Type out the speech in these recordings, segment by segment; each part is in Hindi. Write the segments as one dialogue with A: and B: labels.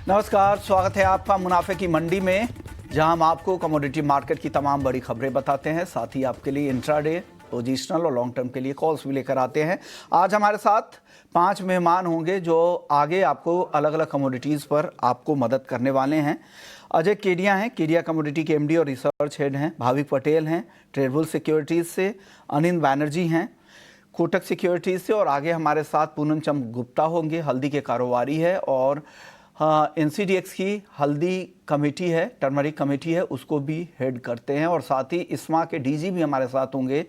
A: नमस्कार, स्वागत है आपका मुनाफे की मंडी में, जहां हम आपको कमोडिटी मार्केट की तमाम बड़ी खबरें बताते हैं। साथ ही आपके लिए इंट्राडे, पोजिशनल और लॉन्ग टर्म के लिए कॉल्स भी लेकर आते हैं। आज हमारे साथ 5 मेहमान होंगे जो आगे आपको अलग अलग कमोडिटीज़ पर आपको मदद करने वाले हैं। अजय केडिया हैं, केडिया कमोडिटी के एमडी और रिसर्च हेड हैं। भाविक पटेल हैं, ट्रेडबुल सिक्योरिटीज़ से। अनिल बैनर्जी हैं, कोटक सिक्योरिटीज़ से। और आगे हमारे साथ पूनम चंद गुप्ता होंगे, हल्दी के कारोबारी है। और हाँ, NCDX की हल्दी कमेटी है, टर्मरिक कमेटी है, उसको भी हेड करते हैं। और साथ ही ISMA के DG भी हमारे साथ होंगे,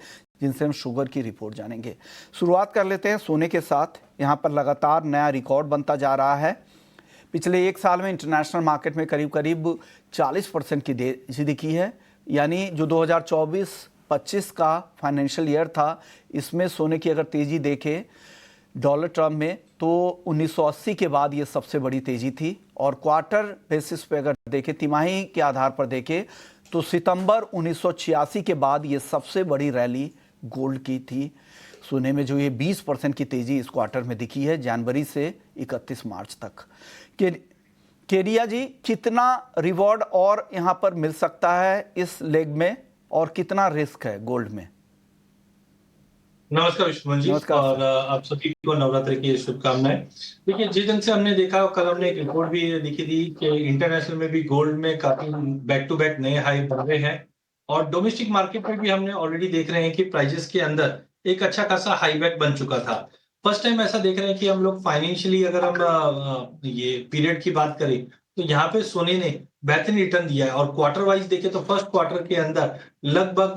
A: जिनसे हम शुगर की रिपोर्ट जानेंगे। शुरुआत कर लेते हैं सोने के साथ। यहाँ पर लगातार नया रिकॉर्ड बनता जा रहा है। पिछले एक साल में इंटरनेशनल मार्केट में करीब करीब 40% की तेजी दिखी है। यानी जो 2024-25 का फाइनेंशियल ईयर था, इसमें सोने की अगर तेजी देखें डॉलर टर्म में तो 1980 के बाद ये सबसे बड़ी तेजी थी। और क्वार्टर बेसिस पे अगर देखें, तिमाही के आधार पर देखें, तो सितंबर 1986 के बाद ये सबसे बड़ी रैली गोल्ड की थी। सोने में जो ये 20% की तेजी इस क्वार्टर में दिखी है, जनवरी से 31 मार्च तक। केडिया जी, कितना रिवॉर्ड और यहाँ पर मिल सकता है इस लेग में, और कितना रिस्क है गोल्ड में?
B: नमस्कार विश्वमन जी।
A: नमस्कार
B: और
A: सर।
B: आप सभी को नवरात्रि की शुभकामनाएं। देखिए, जिस ढंग से हमने देखा, कल हमने एक रिपोर्ट भी लिखी थी कि इंटरनेशनल में भी गोल्ड में काफी बैक टू बैक नए हाई बन रहे हैं। और डोमेस्टिक मार्केट में भी हमने ऑलरेडी देख रहे हैं कि प्राइजेस के अंदर एक अच्छा खासा हाई बैक बन चुका था। फर्स्ट टाइम ऐसा देख रहे हैं कि हम लोग फाइनेंशियली, अगर हम ये पीरियड की बात करें, तो यहाँ पे सोने ने बेहतरीन रिटर्न दिया है। और क्वार्टर वाइज देखें तो फर्स्ट क्वार्टर के अंदर लगभग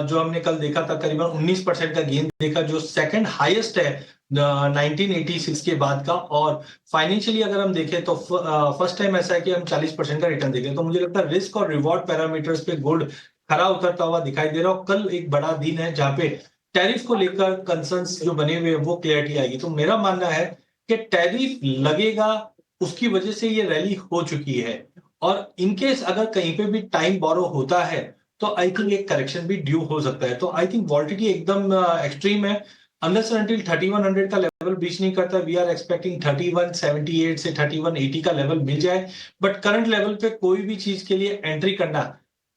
B: जो हमने कल देखा था, करीबन 19% का गेन देखा, जो सेकंड हाईएस्ट है 1986 के बाद का। और फाइनेंशियली अगर हम देखें तो फर्स्ट टाइम ऐसा है कि हम 40% का रिटर्न देखें। तो मुझे लगता है रिस्क और रिवॉर्ड पैरामीटर्स पे गोल्ड खरा उतरता हुआ दिखाई दे रहा है। और कल एक बड़ा दिन है जहां पे टैरिफ को लेकर कंसर्न्स जो बने हुए हैं वो क्लियरिटी आएगी। तो मेरा मानना है कि टैरिफ लगेगा, उसकी वजह से ये रैली हो चुकी है। और इनकेस अगर कहीं पे भी टाइम बोरो होता है तो आई थिंक एक करेक्शन भी ड्यू हो सकता है। तो आई थिंक वॉलिटिलिटी एकदम एक्सट्रीम है। अनलेस अनटिल 3100 का लेवल ब्रीच नहीं करता, वी आर एक्सपेक्टिंग 3178 से 3180 का लेवल मिल जाए। बट करंट लेवल पे कोई भी चीज के लिए एंट्री करना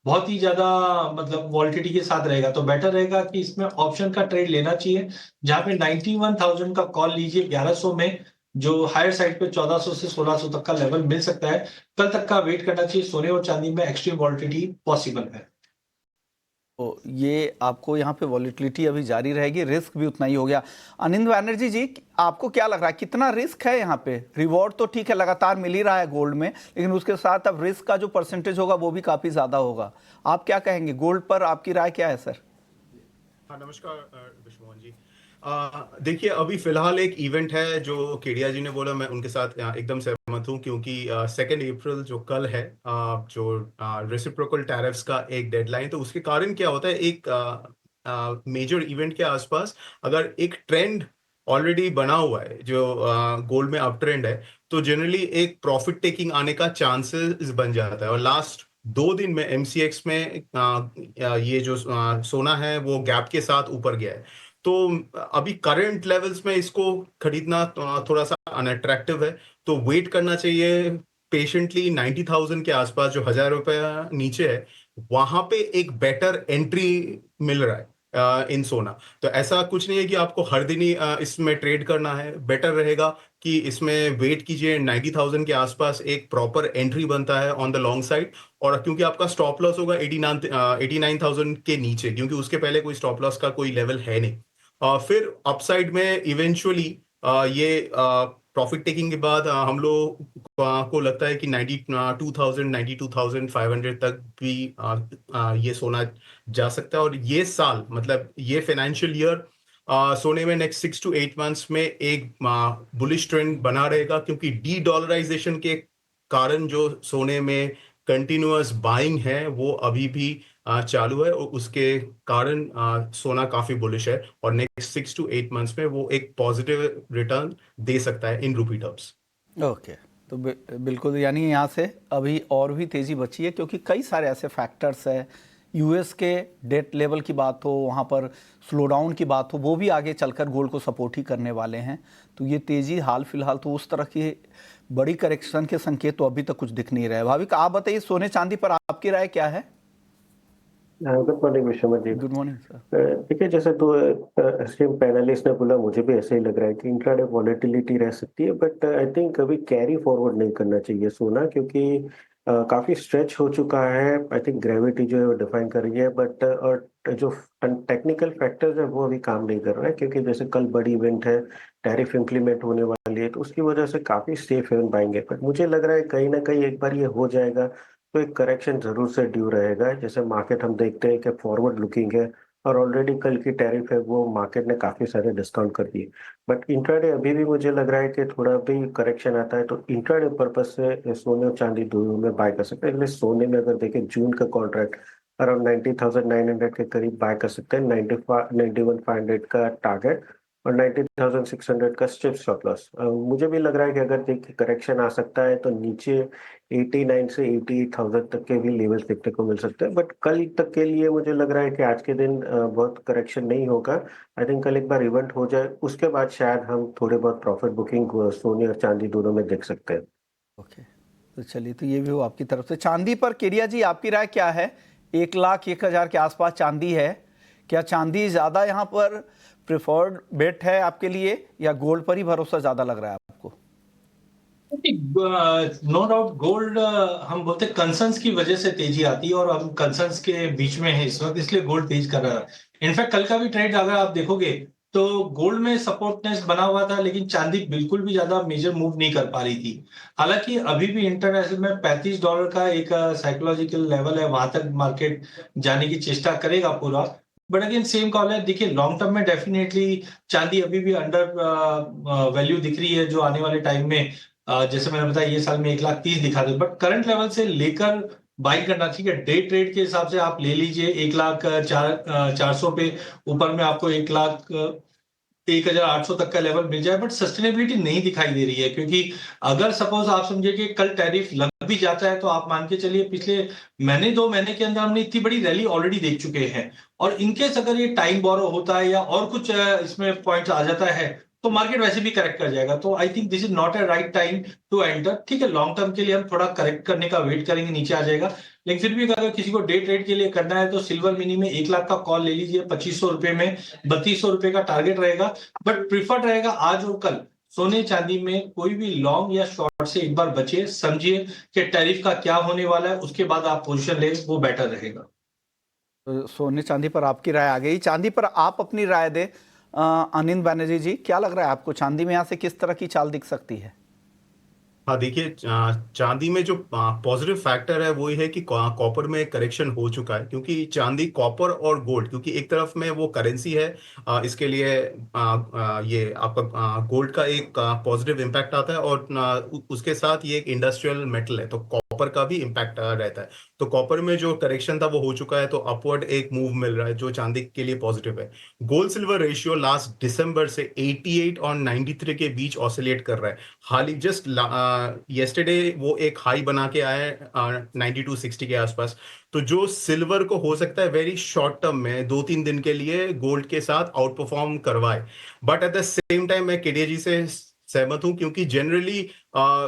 B: बहुत ही ज्यादा, मतलब वॉलिटिलिटी के साथ रहेगा। तो बेटर रहेगा कि इसमें ऑप्शन का ट्रेड लेना चाहिए, जहां पे 91,000 का कॉल लीजिए। 1100 में जो हायर साइड पे 1400 से 1600 तक का लेवल मिल सकता है। कल तक का वेट करना चाहिए। सोने और चांदी में एक्सट्रीम वॉलिटिलिटी पॉसिबल है।
A: तो ये आपको यहाँ पे वॉलिटिलिटी अभी जारी रहेगी, रिस्क भी उतना ही हो गया। अनिल बैनर्जी जी, आपको क्या लग रहा है, कितना रिस्क है यहाँ पे? रिवॉर्ड तो ठीक है, लगातार मिल ही रहा है गोल्ड में, लेकिन उसके साथ अब रिस्क का जो परसेंटेज होगा वो भी काफी ज्यादा होगा। आप क्या कहेंगे, गोल्ड पर आपकी राय क्या है सर?
C: हाँ, नमस्कार विश्वमोहन जी। देखिए, अभी फिलहाल एक इवेंट है जो केडिया जी ने बोला, मैं उनके साथ एकदम सहमत हूँ, क्योंकि 2 अप्रैल जो कल है, जो रेसिप्रोकल टैरिफ्स का एक डेडलाइन, तो उसके कारण क्या होता है, एक मेजर इवेंट के आसपास अगर एक ट्रेंड ऑलरेडी बना हुआ है, जो गोल्ड में अप ट्रेंड है, तो जनरली एक प्रॉफिट टेकिंग आने का चांसेस बन जाता है। और लास्ट 2 दिन में MCX में ये जो सोना है वो गैप के साथ ऊपर गया है। तो अभी करंट लेवल्स में इसको खरीदना थोड़ा सा अनअट्रैक्टिव है, तो वेट करना चाहिए पेशेंटली। 90,000 के आसपास, जो 1,000 रुपया नीचे है, वहां पे एक बेटर एंट्री मिल रहा है इन सोना। तो ऐसा कुछ नहीं है कि आपको हर दिन ही इसमें ट्रेड करना है। बेटर रहेगा कि इसमें वेट कीजिए, 90,000 के आसपास एक प्रॉपर एंट्री बनता है ऑन द लॉन्ग साइड। और क्योंकि आपका स्टॉप लॉस होगा 89,000 के नीचे, क्योंकि उसके पहले कोई स्टॉप लॉस का कोई लेवल है नहीं। फिर अपसाइड में इवेंचुअली ये प्रॉफिट टेकिंग के बाद हम लोग को लगता है कि 92,000 92,500 तक भी ये सोना जा सकता है। और ये साल, मतलब ये फाइनेंशियल ईयर, सोने में नेक्स्ट 6 to 8 मंथ्स में एक बुलिश ट्रेंड बना रहेगा, क्योंकि डी डॉलराइजेशन के कारण जो सोने में कंटिन्यूअस बाइंग है वो अभी भी चालू है, और उसके कारण सोना काफी बुलिश है। और नेक्स्ट 6 to 8 मंथ्स में वो एक पॉजिटिव रिटर्न दे सकता है इन रूपी टर्म्स।
A: ओके, तो बिल्कुल, यानी यहाँ से अभी और भी तेज़ी बची है, क्योंकि कई सारे ऐसे फैक्टर्स हैं। यूएस के डेट लेवल की बात हो, वहाँ पर स्लो डाउन की बात हो, वो भी आगे चलकर गोल्ड को सपोर्ट ही करने वाले हैं। तो ये तेज़ी हाल फिलहाल तो उस तरह की बड़ी करेक्शन के संकेत तो अभी तक कुछ दिख नहीं रहे। भाविक, आप बताइए, सोने चांदी पर आपकी राय क्या है?
D: Good morning Vishwanath ji.
A: Good morning sir.
D: देखिए, जैसे दो एस्टीम पैनलिस्ट ने बोला, मुझे भी ऐसे ही लग रहा है कि इंट्राडे वॉलेटिलिटी रह सकती है, बट आई थिंक कभी कैरी फॉरवर्ड नहीं करना चाहिए सोना, क्योंकि काफी स्ट्रेच हो चुका है। आई थिंक ग्रेविटी जो है वो डिफाइन कर रही है, बट और जो टेक्निकल फैक्टर्स है वो अभी काम नहीं कर रहा है, क्योंकि जैसे कल बड़ी इवेंट है, टैरिफ इम्प्लीमेंट होने वाली है, तो उसकी वजह से काफी सेफ हेवन बाइंग है। बट मुझे लग रहा है कहीं ना कहीं एक बार ये हो जाएगा तो एक करेक्शन जरूर से ड्यू रहेगा। जैसे मार्केट हम देखते हैं कि फॉरवर्ड लुकिंग है, और ऑलरेडी कल की टैरिफ है वो मार्केट ने काफी सारे डिस्काउंट कर दिए। बट इंट्राडे अभी भी मुझे लग रहा है कि थोड़ा भी करेक्शन आता है तो इंट्राडे पर्पज से सोने और चांदी दोनों में बाय कर सकते हैं। इसलिए सोने में अगर देखें, जून का कॉन्ट्रैक्ट अराउंड 90,900 के करीब बाय कर सकते हैं। 91,500 का टारगेट और 90,600 का स्ट्रिप स्टॉप लॉस। मुझे भी लग रहा है कि अगर देखिए करेक्शन आ सकता है तो नीचे 89 से 88,000 तक के भी लेवल्स देखने को मिल सकते हैं। बट कल तक के लिए मुझे लग रहा है कि आज के दिन बहुत करेक्शन नहीं होगा। आई थिंक कल एक बार इवेंट हो जाए, उसके बाद शायद हम थोड़े बहुत प्रॉफिट बुकिंग सोने और चांदी दोनों में देख सकते हैं।
A: ओके, तो चलिए, तो ये भी हो आपकी तरफ से। चांदी पर केडिया जी, आपकी राय क्या है? 1,01,000 के आसपास चांदी है। क्या चांदी ज्यादा यहाँ पर प्रिफर्ड बेट है आपके लिए, या गोल्ड पर ही भरोसा ज्यादा लग रहा है आपको?
B: नो डाउट गोल्ड, हम बोलते कंसर्न्स की वजह से तेजी आती है और हम कंसर्न्स के बीच में है इस वक्त, इसलिए गोल्ड तेज कर रहा है। इनफैक्ट कल का भी ट्रेड अगर आप देखोगे तो गोल्ड में सपोर्टनेस बना हुआ था, लेकिन चांदी बिल्कुल भी ज्यादा मेजर मूव नहीं कर पा रही थी। हालांकि अभी भी इंटरनेशनल में $35 का एक साइकोलॉजिकल लेवल है, वहां तक मार्केट जाने की चेष्टा करेगा पूरा। बट अगेन सेम कॉल है, देखिए लॉन्ग टर्म में डेफिनेटली चांदी अभी भी अंडर वैल्यू दिख रही है, जो आने वाले टाइम में जैसे मैंने बताया ये साल में 1,30,000 दिखा दे, बट करंट लेवल से लेकर बाई करना ठीक है। डे ट्रेड के हिसाब से आप ले लीजिए 1,04,400 पे, ऊपर में आपको 1,01,800 तक का लेवल मिल जाए, बट सस्टेनेबिलिटी नहीं दिखाई दे रही है। क्योंकि अगर सपोज आप समझे कि कल टैरिफ लग भी जाता है, तो आप मान के चलिए पिछले महीने 2 महीने के अंदर हमने इतनी बड़ी रैली ऑलरेडी देख चुके हैं, और इनकेस अगर ये टाइम बोरो होता है या और कुछ इसमें पॉइंट्स आ जाता है तो मार्केट वैसे भी करेक्ट कर जाएगा। तो I think this is not a right time to enter. ठीक है, लॉन्ग टर्म के लिए हम थोड़ा करेक्ट करने का वेट करेंगे, नीचे आ जाएगा। लेकिन फिर भी अगर किसी को डे ट्रेड के लिए करना है तो सिल्वर मिनी में 1 लाख का कॉल ले लीजिए, 2,500 रुपए में 3,200 रुपए का टारगेट रहेगा। बट प्रिफर्ड रहेगा आज और कल सोने चांदी में कोई भी लॉन्ग या शॉर्ट से एक बार बचिए, समझिए कि टैरिफ का क्या होने वाला है, उसके बाद आप पोजीशन ले, वो बेटर रहेगा।
A: तो सोने चांदी पर आपकी राय आ गई। चांदी पर आप अपनी राय दे। अनिल बनर्जी जी, क्या लग रहा है आपको, चांदी में यहाँ से किस तरह की चाल दिख सकती है?
C: हाँ देखिए, चांदी में जो पॉजिटिव फैक्टर है वो ये है कि कॉपर में करेक्शन हो चुका है। क्योंकि चांदी, कॉपर और गोल्ड, क्योंकि एक तरफ में वो करेंसी है, इसके लिए ये आपका गोल्ड का एक पॉजिटिव इम्पैक्ट आता है, और उसके साथ ये एक इंडस्ट्रियल मेटल है तो कॉपर का भी इम्पैक्ट रहता है। तो कॉपर में जो करेक्शन था वो हो चुका है, तो अपवर्ड एक मूव मिल रहा है जो चांदी के लिए पॉजिटिव है। गोल्ड सिल्वर रेशियो लास्ट दिसंबर से 88 और 93 के बीच ऑसिलेट कर रहा है। हाल ही जस्ट येस्टरडे वो एक हाई बना के आया है 9260 के आसपास। तो जो सिल्वर को हो सकता है वेरी शॉर्ट टर्म में 2-3 दिन के लिए गोल्ड के साथ आउट परफॉर्म करवाए। But at the same time मैं केडिया जी से सहमत हूं, क्योंकि जनरली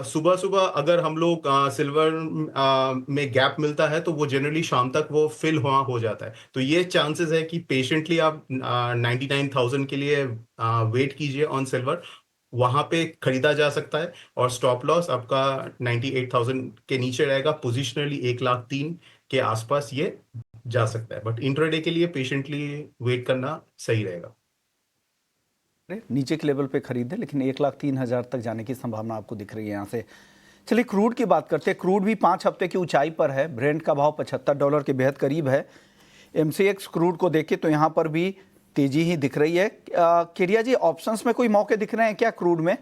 C: सुबह सुबह अगर हम लोग सिल्वर में गैप मिलता है तो वो जनरली शाम तक वो फिल हो जाता है। तो ये चांसेस है कि पेशेंटली आप 99,000 के लिए वेट कीजिए ऑन सिल्वर, वहां पे खरीदा जा सकता है। और स्टॉप लॉस आपका 98,000 के नीचे रहेगा, पोजिशनली 1,03,000 के आसपास ये जा सकता है। बट इंट्राडे के लिए पेशेंटली वेट करना सही रहेगा।
A: नीचे के लेवल पे खरीदे, लेकिन 1,03,000 तक जाने की संभावना आपको दिख रही है यहाँ से। चलिए, क्रूड की बात करते हैं। क्रूड भी 5 हफ्ते की ऊंचाई पर है। ब्रेंट का भाव $75 के बेहद करीब है। MCX क्रूड को देखें तो यहाँ पर भी तेजी ही दिख रही है। केडिया जी, ऑप्शंस में कोई मौके दिख रहे हैं क्या क्रूड में?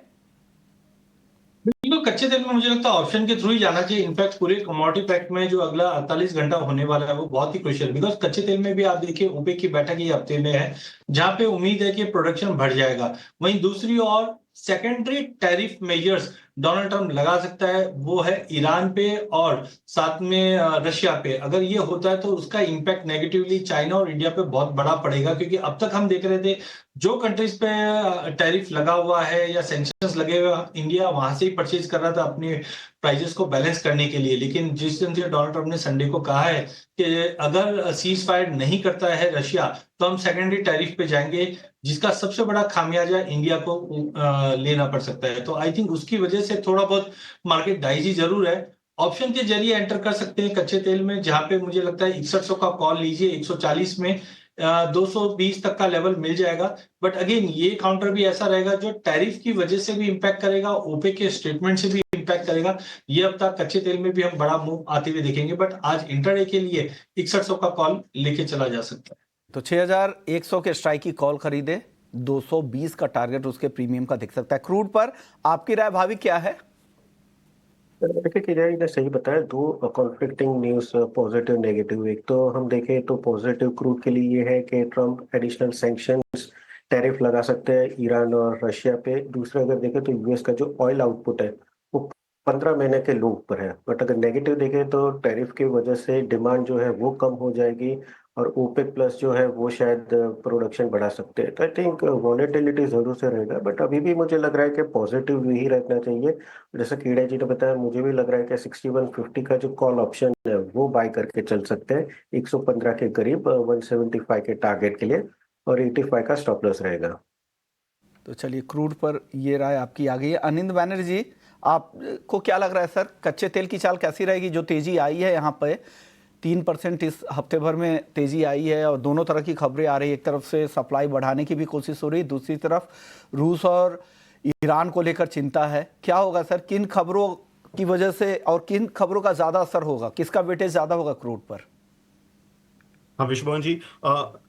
B: बिल्कुल, कच्चे तेल में मुझे लगता है ऑप्शन के थ्रू ही जाना चाहिए। इनफैक्ट पूरे कमोडिटी पैक्ट में जो अगला 48 घंटा होने वाला है वो बहुत ही क्रुशियल, बिकॉज कच्चे तेल में भी आप देखिए ओपेक की बैठक ये हफ्ते में है, जहां पे उम्मीद है कि प्रोडक्शन बढ़ जाएगा। वहीं दूसरी ओर secondary tariff measures Donald Trump लगा सकता है वो है ईरान पे और साथ में रशिया पे। अगर ये होता है तो उसका इम्पैक्ट नेगेटिवली चाइना और इंडिया पे बहुत बड़ा पड़ेगा, क्योंकि अब तक हम देख रहे थे जो कंट्रीज पे टैरिफ लगा हुआ है या सैंक्शंस लगे हुए इंडिया वहां से ही परचेज कर रहा था अपनी प्राइजेस को बैलेंस करने के लिए। लेकिन जिस दिन से डोनाल्ड ट्रंप ने संडे को कहा है कि अगर सीज फायर नहीं करता है रशिया तो हम सेकेंडरी टैरिफ पे जाएंगे, जिसका सबसे बड़ा खामियाजा इंडिया को लेना पड़ सकता है। तो आई थिंक उसकी वजह से थोड़ा बहुत मार्केट डाइजी जरूर है। ऑप्शन के जरिए एंटर कर सकते हैं कच्चे तेल में, जहां पे मुझे लगता है 6100 का कॉल लीजिए, 140 में 220 तक का लेवल मिल जाएगा। बट अगेन ये काउंटर भी ऐसा रहेगा जो टैरिफ की वजह से भी इंपैक्ट करेगा, ओपेक के स्टेटमेंट से भी इंपैक्ट करेगा। ये हफ्ता कच्चे तेल में भी हम बड़ा मूव आते हुए देखेंगे, बट आज इंटरडे के लिए 6100 का कॉल लेके चला जा सकता है।
A: तो 6100 के स्ट्राइक की कॉल खरीदे, 220 का टारगेट उसके प्रीमियम का दिख सकता है। क्रूड पर आपकी राय भावी क्या है?
D: देखिए किरण ने सही बताया, दो कॉन्फ्लिक्टिंग न्यूज, पॉजिटिव नेगेटिव। एक तो हम देखें तो पॉजिटिव क्रूड के लिए ये है कि ट्रम्प एडिशनल सैंक्शंस टैरिफ लगा सकते हैं ईरान और रशिया पे। दूसरा अगर देखें तो यूएस का जो ऑयल आउटपुट है वो 15 महीने के लो पर है। बट अगर नेगेटिव देखें तो टैरिफ की वजह से डिमांड जो है वो कम हो जाएगी और ओपेक प्लस जो है वो शायद प्रोडक्शन बढ़ा सकते हैं। तो आई थिंक वॉलेटिलिटी जरूर से रहेगा, बट अभी भी मुझे लग रहा है कि पॉजिटिव ही रहना चाहिए। जैसा कीड़ा जी ने बताया, मुझे भी लग रहा है कि 6150 का जो कॉल ऑप्शन है वो बाय करके चल सकते हैं 115 के करीब 175 के टारगेट के लिए, और 85 का स्टॉप लॉस रहेगा।
A: तो चलिए, क्रूड पर ये राय आपकी आ गई है। अनिंद बैनर्जी, आपको क्या लग रहा है सर, कच्चे तेल की चाल कैसी रहेगी? जो तेजी आई है यहाँ पे 3% इस हफ्ते भर में तेजी आई है और दोनों तरह की खबरें आ रही है। एक तरफ से सप्लाई बढ़ाने की भी कोशिश हो रही है, दूसरी तरफ रूस और ईरान को लेकर चिंता है। क्या होगा सर, किन खबरों की वजह से और किन खबरों का ज्यादा असर होगा, किसका वेटेज ज्यादा होगा क्रूड पर?
C: हाँ विश्वमोहन जी,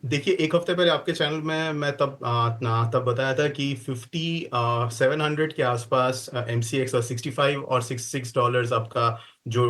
C: देखिए एक हफ्ते पहले आपके चैनल में मैं तब बताया था कि 5700 के आसपास MCX और 65 और $66 आपका जो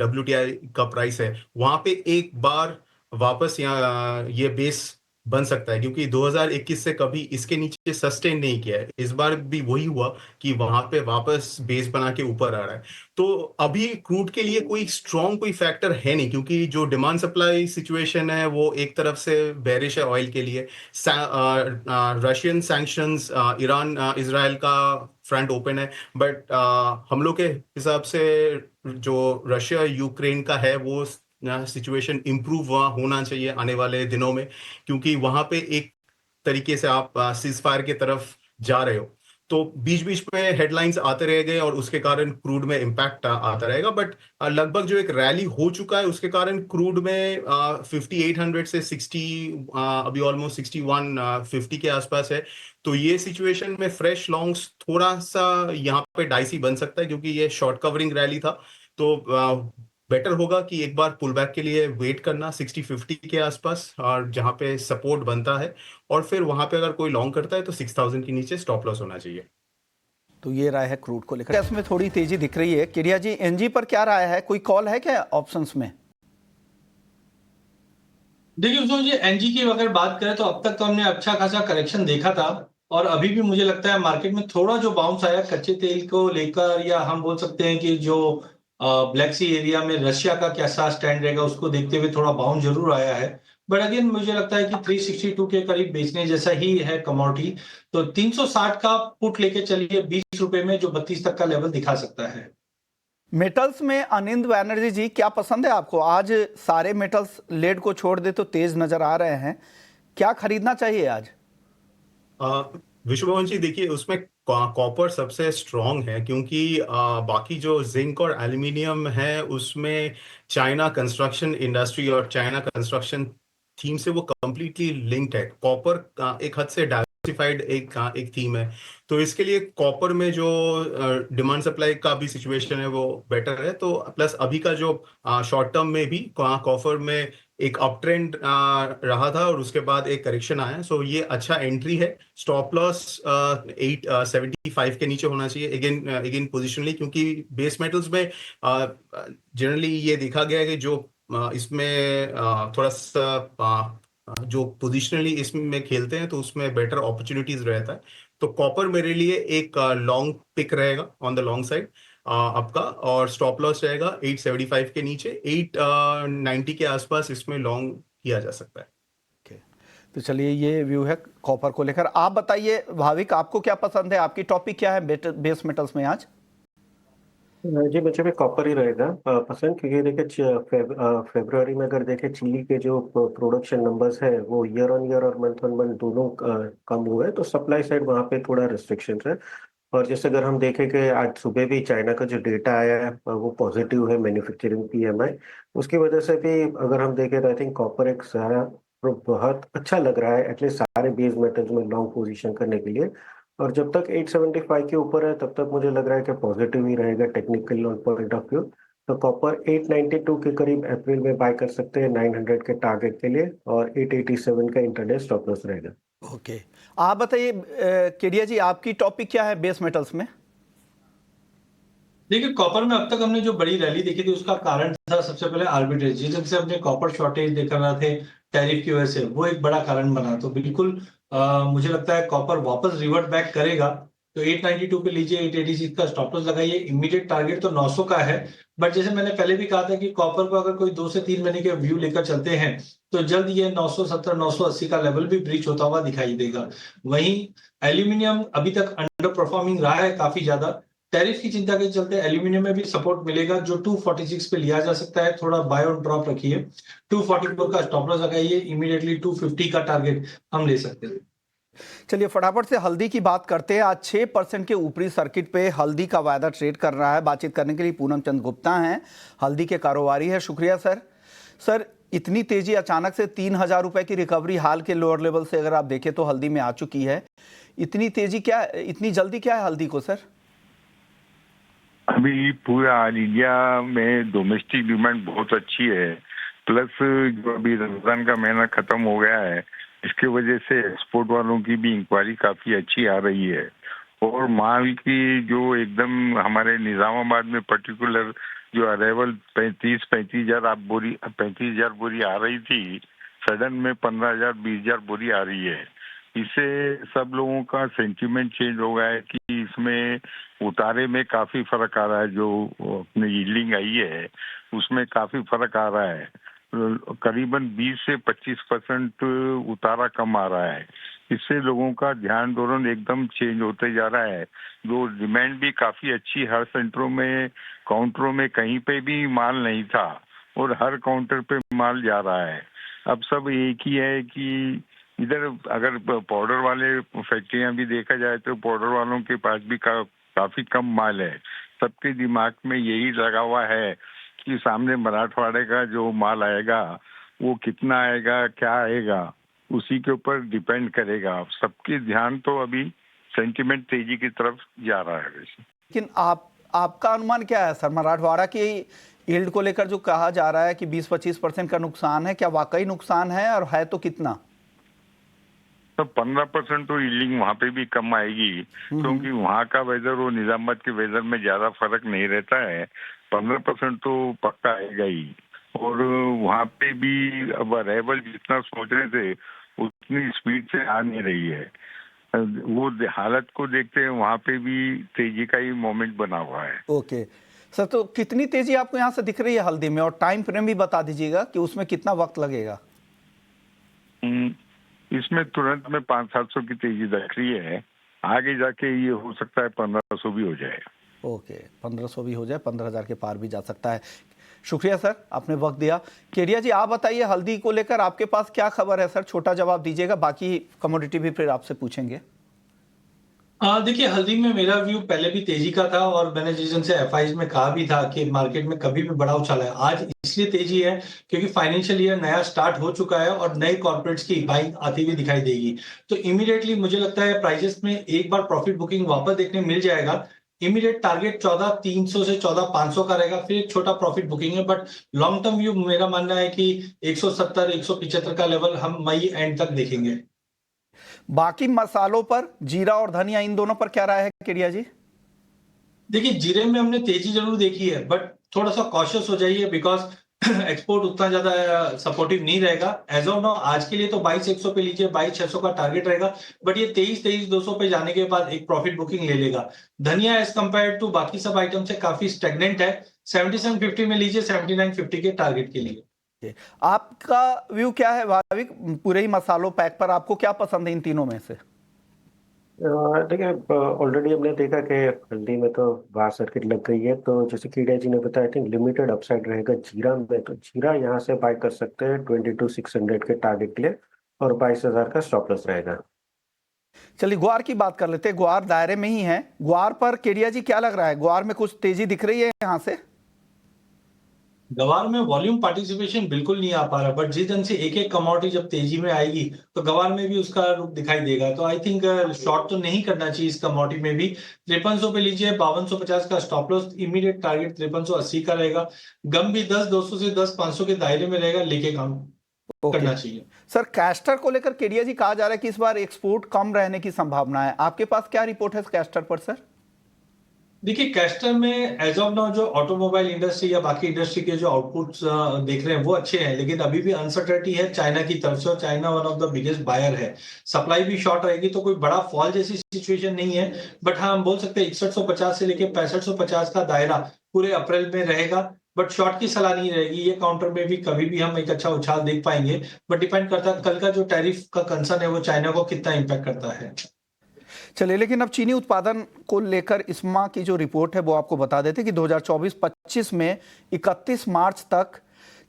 C: WTI का प्राइस है वहां पे एक बार वापस यहाँ ये बेस बन सकता है, क्योंकि 2021 से कभी इसके नीचे सस्टेन नहीं किया है। इस बार भी वही हुआ कि वहां पे वापस बेस बना के ऊपर आ रहा है। तो अभी क्रूड के लिए कोई स्ट्रॉन्ग कोई फैक्टर है नहीं, क्योंकि जो डिमांड सप्लाई सिचुएशन है वो एक तरफ से बेरिश है ऑयल के लिए। रशियन सैंक्शंस, ईरान इजराइल का फ्रंट ओपन है, बट हम लोग के हिसाब से जो रशिया यूक्रेन का है वो सिचुएशन इंप्रूव होना चाहिए आने वाले दिनों में, क्योंकि वहां पे एक तरीके से आप सीज फायर की तरफ जा रहे हो। तो बीच बीच में हेडलाइंस आते रहेंगे और उसके कारण क्रूड में इम्पैक्ट आता रहेगा। बट लगभग जो एक रैली हो चुका है उसके कारण क्रूड में 5800 से 60, अभी ऑलमोस्ट 6150 के आसपास है। तो ये सिचुएशन में फ्रेश लॉन्ग्स थोड़ा सा यहाँ पे डाइसी बन सकता है, क्योंकि ये शॉर्ट कवरिंग रैली था। तो बेटर होगा कि एक बार पुल बैक के लिए वेट करना 6050 के आसपास, और जहां पे सपोर्ट बनता है, और फिर वहां पे अगर कोई लॉन्ग करता है तो 6000 के नीचे स्टॉप लॉस होना चाहिए।
A: तो ये राय है क्रूड को लेकर। इसमें थोड़ी तेजी दिख रही है। किरिया जी, एनजी पर क्या राय है? कोई कॉल है क्या ऑप्शंस में?
B: देखिए उसमें मुझे एनजी की अगर बात करें तो अब तक तो हमने अच्छा खासा करेक्शन देखा था, और अभी भी मुझे लगता है मार्केट में थोड़ा जो बाउंस आया कच्चे तेल को लेकर, या हम बोल सकते हैं कि जो ब्लैक सी एरिया में रशिया का कैसा स्टैंड रहेगा उसको देखते हुए थोड़ा बाउंस जरूर आया है। बट अगेन मुझे लगता है कि 362 के करीब बेचने जैसा ही है कमोडिटी। तो 360 का पुट लेके चलिए 20 रुपए में, जो 32 तक का लेवल दिखा सकता है।
A: मेटल्स में अनिंद बैनर्जी जी, क्या पसंद है आपको? आज सारे मेटल्स लेड को छोड़ दे तो तेज नजर आ रहे हैं, क्या खरीदना चाहिए आज?
C: विश्वमोहन जी, देखिए उसमें कॉपर सबसे स्ट्रॉन्ग है, क्योंकि बाकी जो जिंक और एल्यूमिनियम है उसमें चाइना कंस्ट्रक्शन इंडस्ट्री और चाइना कंस्ट्रक्शन थीम से वो कंप्लीटली लिंक्ड है। कॉपर एक हद से डाइवर्सिफाइड एक थीम है। तो इसके लिए कॉपर में जो डिमांड सप्लाई का भी सिचुएशन है वो बेटर है। तो प्लस अभी का जो शॉर्ट टर्म में भी कॉपर में एक अप ट्रेंड रहा था और उसके बाद एक करेक्शन आया। सो ये अच्छा एंट्री है। स्टॉप लॉस 875 के नीचे होना चाहिए अगेन पोजिशनली, क्योंकि बेस मेटल्स में जनरली ये देखा गया है कि जो इसमें थोड़ा सा जो पोजिशनली इसमें खेलते हैं तो उसमें बेटर अपॉर्चुनिटीज रहता है। तो कॉपर मेरे लिए एक लॉन्ग पिक रहेगा ऑन द लॉन्ग साइड आपका, और स्टॉप लॉस रहेगा 875 के नीचे, 890 के आसपास इसमें लॉन्ग किया जा सकता है।
A: ओके, तो चलिए ये व्यू है कॉपर को लेकर। आप बताइए भाविक, आपको क्या पसंद है, आपकी टॉपिक क्या है बेस मेटल्स में आज?
D: जी मुझे भी कॉपर ही रहेगा पसंद, क्योंकि देखिए फरवरी में अगर देखें चिली के जो प्रोडक्शन नंबर्स है वो ईयर ऑन ईयर और मंथ ऑन मंथ दोनों कम हुए हैं, तो सप्लाई साइड वहाँ पे थोड़ा रिस्ट्रिक्शन है। और जैसे अगर हम देखें कि आज सुबह भी चाइना का जो डेटा आया है वो पॉजिटिव है, मैन्युफैक्चरिंग पीएमआई, उसकी वजह से भी अगर हम देखें तो आई थिंक कॉपर एक सारा बहुत अच्छा लग रहा है एटलीस्ट सारे बेस मेटल्स में लॉन्ग पोजीशन करने के लिए। और जब तक 875 के ऊपर है तब तक मुझे लग रहा है कि पॉजिटिव ही रहेगा टेक्निकल पॉइंट ऑफ व्यू। तो कॉपर 892 के करीब अप्रैल में बाय कर सकते हैं 900 के टारगेट के लिए, और 887 का इंटरडे स्टॉप लॉस रहेगा।
A: ओके, आप बताइए केडिया जी, आपकी टॉपिक क्या है बेस मेटल्स में?
B: देखिए, कॉपर में अब तक हमने जो बड़ी रैली देखी थी उसका कारण था सबसे पहले आर्बिट्रेज, जिससे हमने कॉपर शॉर्टेज देख रहे थे टैरिफ की वजह से, वो एक बड़ा कारण बना। तो बिल्कुल मुझे लगता है कॉपर वापस रिवर्ट बैक करेगा। तो 892 पे लीजिए, 886 का स्टॉप लॉस लगाइए। इमीडिएट टारगेट तो 900 का है, बट जैसे मैंने पहले भी कहा था कि कॉपर को अगर कोई 2 से 3 महीने के व्यू लेकर चलते हैं तो जल्द ये 970 980 का लेवल भी ब्रीच होता हुआ दिखाई देगा। वहीं एल्यूमिनियम अभी तक अंडर परफॉर्मिंग रहा है काफी ज्यादा। टैरिफ की चिंता के चलते एल्यूमिनियम में भी सपोर्ट मिलेगा जो 246 पे लिया जा सकता है। थोड़ा बाय ऑन ड्रॉप रखिए, 244 का स्टॉप लॉस लगाइए, इमीडिएटली 250 का टारगेट हम ले सकते हैं।
A: चलिए फटाफट से हल्दी की बात करते हैं। आज 6% के ऊपरी सर्किट पे हल्दी का वायदा ट्रेड कर रहा है। बातचीत करने के लिए पूनम चंद गुप्ता हैं, हल्दी के कारोबारी है। शुक्रिया सर। सर, इतनी तेजी अचानक से 3,000 रुपए की रिकवरी हाल के लोअर लेवल से अगर आप देखें तो हल्दी में आ चुकी है। इतनी तेजी क्या, इतनी जल्दी क्या है हल्दी को सर?
E: अभी पूरा ऑल इंडिया में डोमेस्टिक डिमांड बहुत अच्छी है, प्लस जो अभी रमजान का महीना खत्म हो गया है इसकी वजह से एक्सपोर्ट वालों की भी इंक्वायरी काफी अच्छी आ रही है। और माल की जो एकदम हमारे निजामाबाद में पर्टिकुलर जो अरेवल 35,000 बोरी आ रही थी, सडन में 15,000 20,000 बोरी आ रही है। इससे सब लोगों का सेंटीमेंट चेंज हो गया है कि इसमें उतारे में काफी फर्क आ रहा है। जो अपनी यील्डिंग आई है उसमें काफी फर्क आ रहा है, करीबन 20 से 25% उतारा कम आ रहा है। इससे लोगों का ध्यान धोरण एकदम चेंज होते जा रहा है। जो डिमांड भी काफी अच्छी, हर सेंटरों में काउंटरों में कहीं पे भी माल नहीं था और हर काउंटर पे माल जा रहा है। अब सब एक ही है कि इधर अगर पाउडर वाले फैक्ट्रियां भी देखा जाए तो पाउडर वालों के पास भी काफी कम माल है। सबके दिमाग में यही लगा हुआ है कि सामने मराठवाड़े का जो माल आएगा वो कितना आएगा, क्या आएगा, उसी के ऊपर डिपेंड करेगा। सबके ध्यान तो अभी सेंटिमेंट तेजी की तरफ जा रहा है वैसे।
A: लेकिन आपका अनुमान क्या है सर, मराठवाड़ा की यील्ड को लेकर जो कहा जा रहा है कि 20-25% का नुकसान है, क्या वाकई नुकसान है और है तो कितना?
E: तो 15% तो यील्डिंग वहाँ पे भी कम आएगी, क्योंकि वहाँ का वेदर और निजामाबाद के वेदर में ज्यादा फर्क नहीं रहता है। 15% तो पक्का आएगा ही। और वहाँ पे भी अब अराइवल जितना सोच रहे थे उतनी स्पीड से आ नहीं रही है। वो हालत को देखते हैं वहाँ पे भी तेजी का ही मोमेंट बना हुआ है।
A: ओके सर, तो कितनी तेजी आपको यहाँ से दिख रही है हल्दी में, और टाइम फ्रेम भी बता दीजिएगा कि उसमें कितना वक्त लगेगा?
E: इसमें तुरंत में 500-700 की तेजी दिख रही है, आगे जाके ये हो सकता है 1500 भी हो जाए।
A: ओके, 1500 भी हो जाए, 15,000 के पार भी जा सकता है। शुक्रिया सर, आपने वक्त दिया। केडिया जी, आप बताइए हल्दी को लेकर आपके पास क्या खबर है सर? छोटा जवाब दीजिएगा, बाकी कमोडिटी भी फिर आपसे पूछेंगे।
B: देखिए, हल्दी में मेरा व्यू पहले भी तेजी का था और मैंने जिस दिन से एफआईज में कहा भी था कि मार्केट में कभी भी बड़ा उछाल है। आज इसलिए तेजी है क्योंकि फाइनेंशियल ईयर नया स्टार्ट हो चुका है और नए कॉर्पोरेट्स की बाइंग आती हुई दिखाई देगी। तो इमीडिएटली मुझे लगता है प्राइसेस में एक बार प्रॉफिट बुकिंग वापस देखने मिल जाएगा। इमीडिएट टारगेट 14,300 से 14,500 का रहेगा, फिर एक छोटा प्रॉफिट बुकिंग है। बट लॉन्ग टर्म व्यू मेरा मानना है कि 170 175 का लेवल हम मई एंड तक देखेंगे।
A: बाकी मसालों पर, जीरा और धनिया, इन दोनों पर क्या राय है केडिया जी?
B: देखिए, जीरे में हमने तेजी जरूर देखी है, बट थोड़ा सा कॉशियस हो जाइए बिकॉज एक्सपोर्ट उतना ज्यादा सपोर्टिव नहीं रहेगा एज ऑफ नाउ। आज के लिए तो 22,100 पे लीजिए, 22,600 का टारगेट रहेगा, बट ये 23,200 पे जाने के बाद एक प्रॉफिट बुकिंग ले लेगा। धनिया एज कंपेयर टू बाकी सब आइटम से काफी स्टेगनेंट है। 7750 में लीजिए, 7950 के टारगेट के लिए।
A: आपका व्यू क्या है भाविक, पूरे ही मसालों पैक पर आपको क्या पसंद है इन तीनों में से?
D: देखिए, ऑलरेडी हमने देखा कि हल्दी में तो बाहर सर्किट लग गई है, तो जैसे कीड़िया जी ने बताया, आई थिंक लिमिटेड अपसाइड रहेगा जीरा में, तो जीरा यहाँ से बाय कर सकते हैं 22,600 के टारगेट के लिए, और 22,000 का स्टॉप लॉस रहेगा।
A: चलिए ग्वार की बात कर लेते हैं, ग्वार दायरे में ही है। ग्वार पर केडिया जी क्या लग रहा है, ग्वार में कुछ तेजी दिख रही है यहाँ से?
B: गवार में वॉल्यूम पार्टिसिपेशन बिल्कुल नहीं आ पा रहा, बट जिस ढंग से एक एक कमोडिटी जब तेजी में आएगी तो गवार में भी उसका रूप दिखाई देगा। तो आई थिंक शॉर्ट तो नहीं करना चाहिए इस कमोडिटी में भी। 5300 पे लीजिए, 5250 का स्टॉप लॉस, इमीडिएट टारगेट 5380 का रहेगा। गम भी 10,200 से 10,500 के दायरे में रहेगा, लेके काम करना चाहिए।
A: सर कैस्टर को लेकर केडिया जी कहा जा रहा है कि इस बार एक्सपोर्ट कम रहने की संभावना है, आपके पास क्या रिपोर्ट है कैस्टर पर सर?
B: देखिए, कैस्टर में एज ऑफ नाउ जो ऑटोमोबाइल इंडस्ट्री या बाकी इंडस्ट्री के जो आउटपुट्स देख रहे हैं वो अच्छे हैं, लेकिन अभी भी अनसर्टेनिटी है चाइना की तरफ से, और China one of the biggest buyer है। सप्लाई भी शॉर्ट रहेगी, तो कोई बड़ा फॉल जैसी सिचुएशन नहीं है, बट हाँ हम बोल सकते हैं 6150 से लेके 6550 का दायरा पूरे अप्रैल में रहेगा, बट शॉर्ट की सलाह नहीं रहेगी। ये काउंटर में भी कभी भी हम एक अच्छा उछाल देख पाएंगे, बट डिपेंड करता है कल का जो टैरिफ का कंसर्न है वो चाइना को कितना इंपैक्ट करता है।
A: चलिए, लेकिन अब चीनी उत्पादन को लेकर इस्मा की जो रिपोर्ट है वो आपको बता देते कि 2024-25 में 31 मार्च तक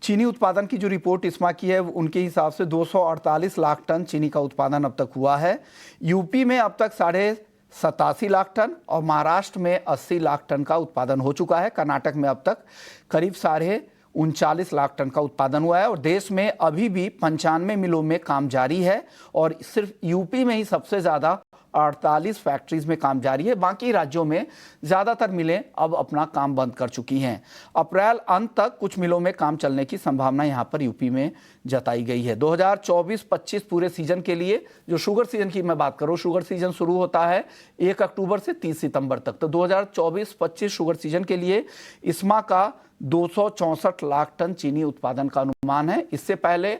A: चीनी उत्पादन की जो रिपोर्ट इस्मा की है उनके हिसाब से 248 लाख टन चीनी का उत्पादन अब तक हुआ है। यूपी में अब तक 87.5 लाख टन और महाराष्ट्र में 80 लाख टन का उत्पादन हो चुका है। कर्नाटक में अब तक करीब 39 लाख टन का उत्पादन हुआ है, और देश में अभी भी 95 मिलों में काम जारी है, और सिर्फ यूपी में ही सबसे ज़्यादा 48 फैक्ट्रीज में काम जारी है। बाकी राज्यों में ज़्यादातर मिलें अब अपना काम बंद कर चुकी हैं। अप्रैल अंत तक कुछ मिलों में काम चलने की संभावना यहां पर यूपी में जताई गई है। 2024-25 पूरे सीजन के लिए, जो शुगर सीजन की मैं बात करूं, शुगर सीजन शुरू होता है 1 अक्टूबर से 30 सितंबर तक, तो 2024-25 शुगर सीजन के लिए इस्मा का 264 लाख टन चीनी उत्पादन का अनुमान है। इससे पहले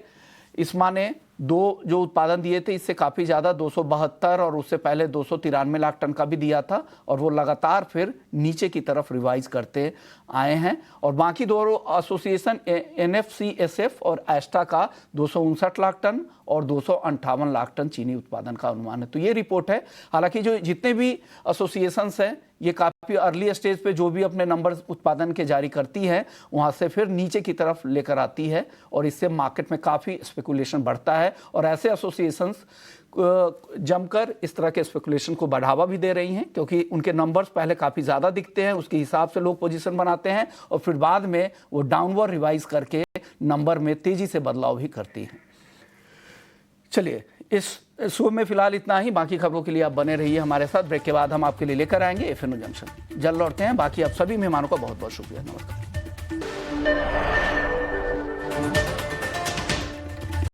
A: इस्मा ने जो उत्पादन दिए थे इससे काफ़ी ज़्यादा 272 और उससे पहले 293 लाख टन का भी दिया था, और वो लगातार फिर नीचे की तरफ रिवाइज करते आए हैं। और बाकी दो एसोसिएशन NFCSF और एस्टा का 259 लाख टन और 258 लाख टन चीनी उत्पादन का अनुमान है। तो ये रिपोर्ट है। हालांकि जो जितने भी एसोसिएशंस हैं ये काफ़ी अर्ली स्टेज पे जो भी अपने नंबर उत्पादन के जारी करती है वहाँ से फिर नीचे की तरफ लेकर आती है, और इससे मार्केट में काफ़ी स्पेकुलेशन बढ़ता है, और ऐसे एसोसिएशंस जमकर इस तरह के स्पेकुलेशन को बढ़ावा भी दे रही हैं, क्योंकि उनके नंबर्स पहले काफ़ी ज़्यादा दिखते हैं, उसके हिसाब से लोग पोजीशन बनाते हैं, और फिर बाद में वो डाउनवर्ड रिवाइज करके नंबर में तेज़ी से बदलाव भी करती हैं। चलिए, इस शो में फिलहाल इतना ही। बाकी खबरों के लिए आप बने रहिए हमारे साथ। ब्रेक के बाद हम आपके लिए लेकर आएंगे FNO जंक्शन। जल्द लौटते हैं। बाकी आप सभी मेहमानों का बहुत बहुत शुक्रिया। नमस्कार।